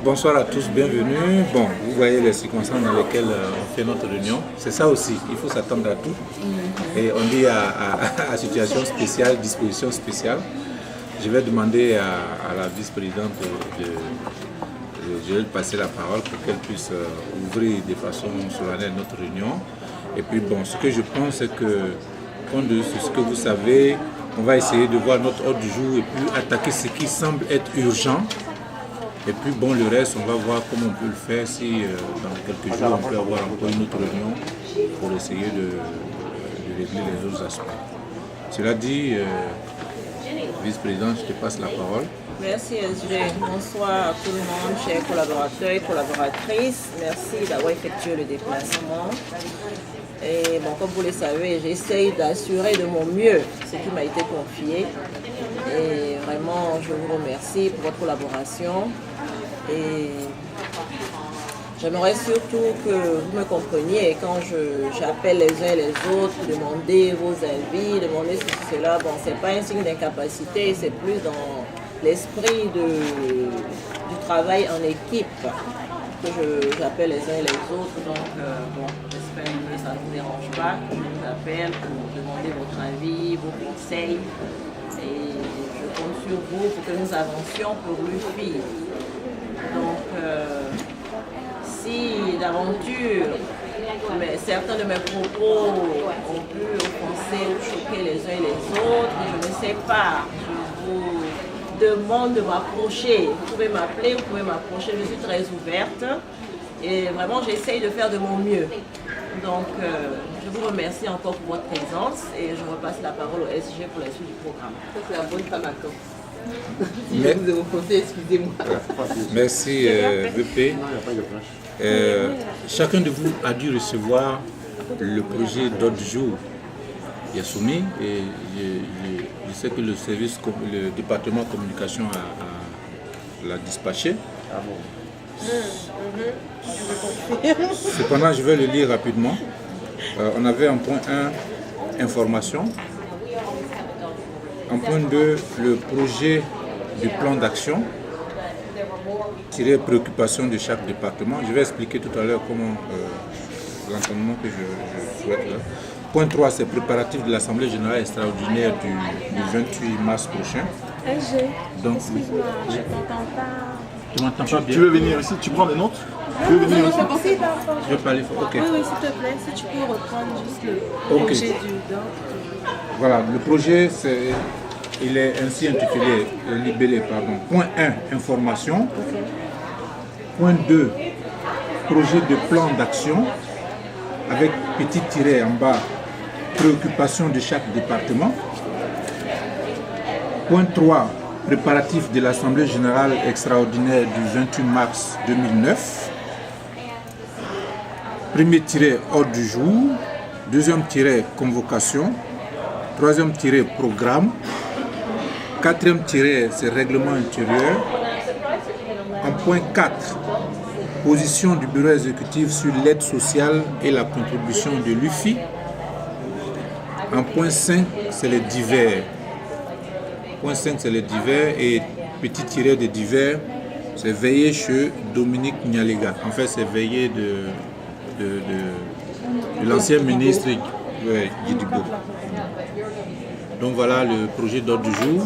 Bonsoir à tous, bienvenue. Bon, vous voyez les circonstances dans lesquelles on fait notre réunion. C'est ça aussi, il faut s'attendre à tout. Et on dit à situation spéciale, disposition spéciale. Je vais demander à la vice-présidente de passer la parole pour qu'elle puisse ouvrir de façon solennelle notre réunion. Et puis bon, ce que je pense, c'est que, compte de ce que vous savez, on va essayer de voir notre ordre du jour et puis attaquer ce qui semble être urgent. Et puis bon, le reste, on va voir comment on peut le faire si dans quelques jours on peut avoir encore une autre réunion pour essayer de régler les autres aspects. Cela dit, vice-président, je te passe la parole. Merci SG. Bonsoir à tout le monde, chers collaborateurs et collaboratrices. Merci d'avoir effectué le déplacement. Et bon, comme vous le savez, j'essaye d'assurer de mon mieux ce qui m'a été confié. Et vraiment, je vous remercie pour votre collaboration. Et j'aimerais surtout que vous me compreniez quand j'appelle les uns et les autres, demander vos avis, demander ceci, cela. Bon, c'est pas un signe d'incapacité, c'est plus dans l'esprit du travail en équipe que j'appelle les uns et les autres. Donc, bon, j'espère que ça ne vous dérange pas, que je vous appelle pour demander votre avis, vos conseils. Et je compte sur vous pour que nous avancions pour l'UFI. Donc, si d'aventure, certains de mes propos ont pu offenser ou choquer les uns et les autres, je ne sais pas, je vous demande de m'approcher. Vous pouvez m'appeler, vous pouvez m'approcher, je suis très ouverte et vraiment j'essaye de faire de mon mieux. Donc, je vous remercie encore pour votre présence et je repasse la parole au SG pour la suite du programme. Ça, c'est la bonne femme à camp. Si je vous ai offensé, excusez-moi. Merci VP. Chacun de vous a dû recevoir le projet d'ordre du jour qui est soumis et je sais que le département communication l'a dispatché. Cependant, je vais le lire rapidement. On avait en point 1, information. En point 2, le projet du plan d'action, tiré préoccupation de chaque département. Je vais expliquer tout à l'heure comment l'entendement que je souhaite là. Point 3, c'est préparatif de l'Assemblée générale extraordinaire du 28 mars prochain. Donc, excuse-moi, je t'entends pas. Tu m'entends pas bien? Tu veux venir ici? Tu prends des notes? Tu veux venir ici? Je veux parler fort. Ok. Oui, s'il te plaît, si tu peux reprendre juste le projet du Voilà, le projet, il est ainsi intitulé, libellé, pardon. Point 1, information. Point 2, projet de plan d'action, avec petit tiret en bas, préoccupation de chaque département. Point 3, préparatif de l'Assemblée générale extraordinaire du 28 mars 2009. Premier tiret, ordre du jour. Deuxième tiret, convocation. Troisième tiret, programme. Quatrième tiret, c'est règlement intérieur. En point 4, position du bureau exécutif sur l'aide sociale et la contribution de l'UFI. En point 5, c'est les divers. Point 5, c'est les divers et petit tiret de divers, c'est veillé chez Dominique Nyalega. En fait, c'est veillé de l'ancien ministre Guidibo. Donc voilà le projet d'ordre du jour.